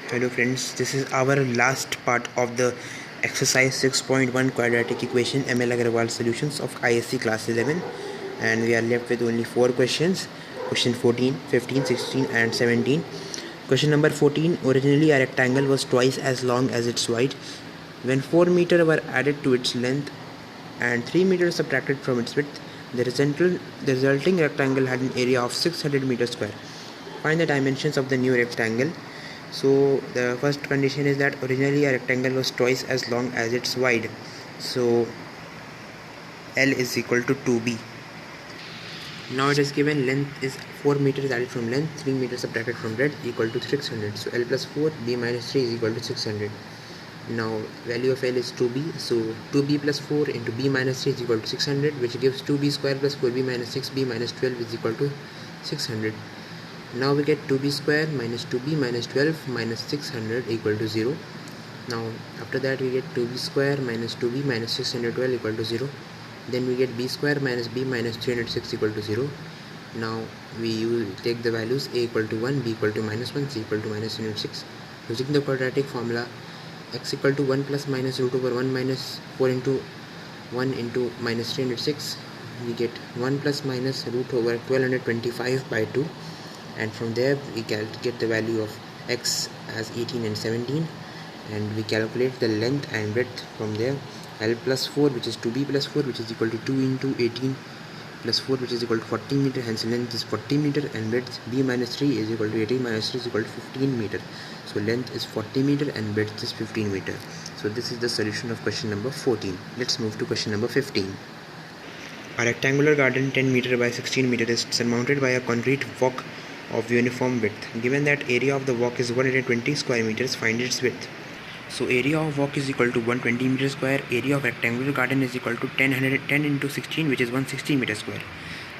Hello friends, this is our last part of the exercise 6.1 quadratic equation ML Agarwal solutions of ISC class 11, and we are left with only 4 questions. Question 14, 15, 16 and 17. Question number 14, originally a rectangle was twice as long as its wide. When 4 meters were added to its length and 3 meters subtracted from its width, the resulting rectangle had an area of 600 meters square. Find the dimensions of the new rectangle. So the first condition is that originally a rectangle was twice as long as its wide. So L is equal to 2b. Now it is given length is 4 meters added from length, 3 meters subtracted from breadth equal to 600. So L plus 4, b minus 3 is equal to 600. Now value of L is 2b, so 2b plus 4 into b minus 3 is equal to 600, which gives 2b square plus 4b minus 6b minus 12 is equal to 600. Now we get 2b square minus 2b minus 12 minus 600 equal to 0. Now after that we get 2b square minus 2b minus 612 equal to 0. Then we get b square minus b minus 306 equal to 0. Now we take the values a equal to 1, b equal to minus 1, c equal to minus 306. Using the quadratic formula, x equal to 1 plus minus root over 1 minus 4 into 1 into minus 306, we get 1 plus minus root over 1225 by 2, and from there we get the value of x as 18 and 17, and we calculate the length and breadth from there. L plus 4, which is 2b plus 4, which is equal to 2 into 18 plus 4, which is equal to 40 meter, hence length is 40 meter, and breadth b minus 3 is equal to 18 minus 3 is equal to 15 meter. So length is 40 meter and breadth is 15 meter. So this is the solution of question number 14. Let's move to question number 15. A rectangular garden 10 meter by 16 meter is surmounted by a concrete walk of uniform width. Given that area of the walk is 120 square meters, find its width. So area of walk is equal to 120 meters square. Area of rectangular garden is equal to 10 into 16, which is 160 meters square.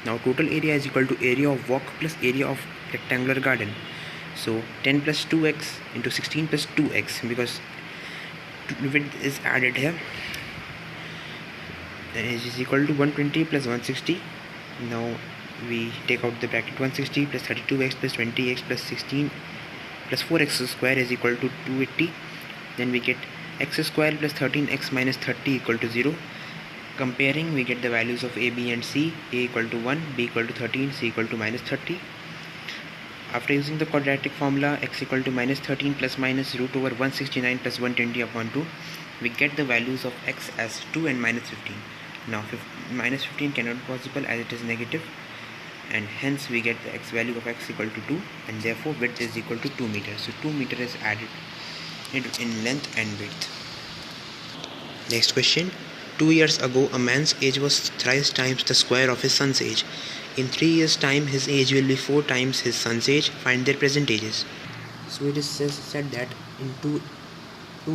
Now total area is equal to area of walk plus area of rectangular garden. So 10 plus 2x into 16 plus 2x, because width is added here, and it is equal to 120 plus 160. Now we take out the bracket. 160 plus 32x plus 20x plus 16 plus 4x square is equal to 280. Then we get x square plus 13x minus 30 equal to 0. Comparing, we get the values of a, b and c. A equal to 1, b equal to 13, c equal to minus 30. After using the quadratic formula, x equal to minus 13 plus minus root over 169 plus 120 upon 2, we get the values of x as 2 and minus 15. Now minus 15 cannot be possible as it is negative, and hence we get the x value of x equal to 2, and therefore width is equal to 2 meters. So 2 meters is added in length and width. Next question. 2 years ago, a man's age was thrice times the square of his son's age. In 3 years' time, his age will be 4 times his son's age. Find their present ages. So it is said that in 2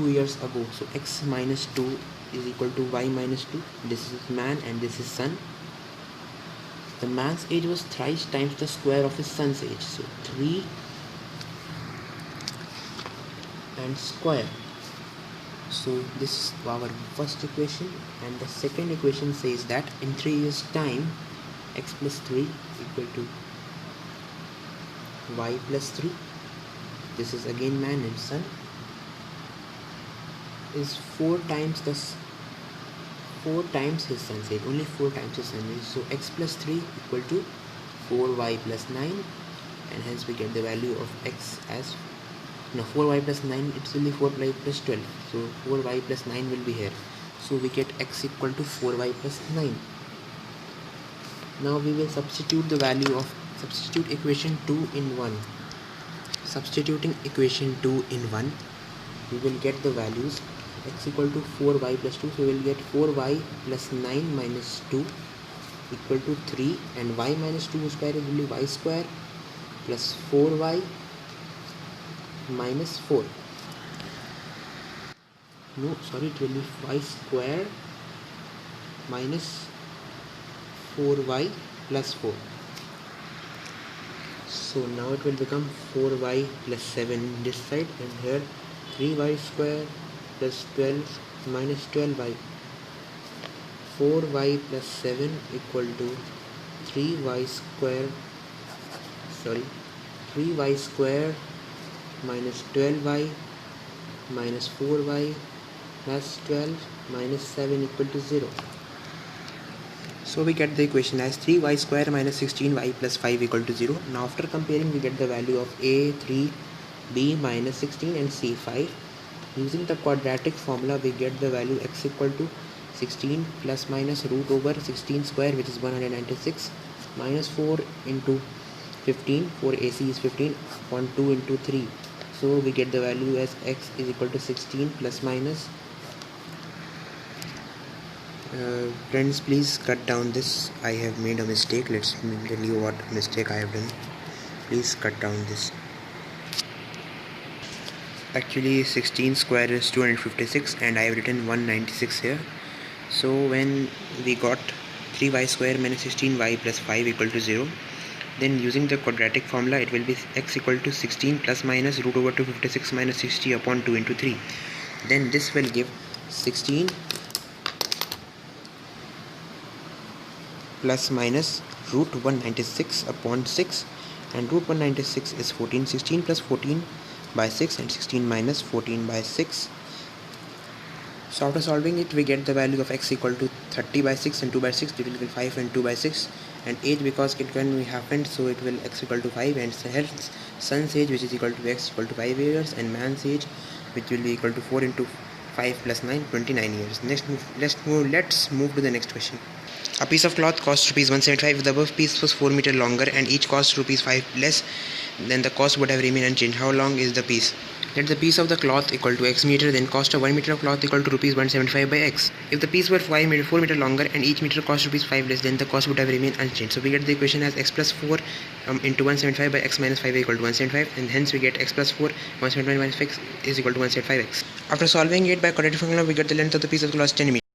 years ago, so x minus 2 is equal to y minus 2. This is man and this is son. The man's age was thrice times the square of his son's age. So 3 and square. So this is our first equation, and the second equation says that in 3 years time, x plus 3 equal to y plus 3. This is again man and son, is 4 times his son's age, only 4 times his son's age. So x plus 3 equal to 4y plus 9, and hence we get the value of x as 4y plus 9, it will be 4y plus 12. So 4y plus 9 will be here. So we get x equal to 4y plus 9. Now we will substitute equation 2 in 1. Substituting equation 2 in 1, we will get the values x equal to 4y plus 2. So we will get 4y plus 9 minus 2 equal to 3, and y minus 2 square will be y square plus 4y minus 4. No, sorry, it will be y square minus 4y plus 4. So now it will become 4y plus 7 this side, and here 3y square plus 12 minus 12y. 4y plus 7 equal to 3y square minus 12y minus 4y plus 12 minus 7 equal to 0. So we get the equation as 3y square minus 16y plus 5 equal to 0. Now after comparing, we get the value of a 3, b minus 16 and c 5. Using the quadratic formula, we get the value x equal to 16 plus minus root over 16 square, which is 196, minus 4 into 15, 4ac is 15, upon 2 into 3. So we get the value as x is equal to 16 plus minus. Friends, please cut down this. I have made a mistake. Let's tell you what mistake I have done. Please cut down this. Actually 16 square is 256 and I have written 196 here. So when we got 3y square minus 16y plus 5 equal to 0, then using the quadratic formula, it will be x equal to 16 plus minus root over 256 minus 60 upon 2 into 3. Then this will give 16 plus minus root 196 upon 6, and root 196 is 14. 16 plus 14 by 6 and 16 minus 14 by 6. So after solving it, we get the value of x equal to 30 by 6 and 2 by 6. It will be 5 and 2 by 6. And age, because it can be happened, so it will x equal to 5, and hence son's age, which is equal to x equal to 5 years, and man's age, which will be equal to 4 into 5 plus 9, 29 years. Let's move to the next question. A piece of cloth costs rupees 175. If the above piece was 4 meters longer and each cost rupees 5 less, then the cost would have remained unchanged. How long is the piece? Let the piece of the cloth equal to x meter, then cost of 1 meter of cloth equal to rupees 175 by x. If the piece were 4 meter longer and each meter cost rupees 5 less, then the cost would have remained unchanged. So we get the equation as x plus 4 into 175 by x minus 5 equal to 175, and hence we get x plus 4 175 minus 5 is equal to 175x. After solving it by quadratic formula, we get the length of the piece of cloth 10 meters.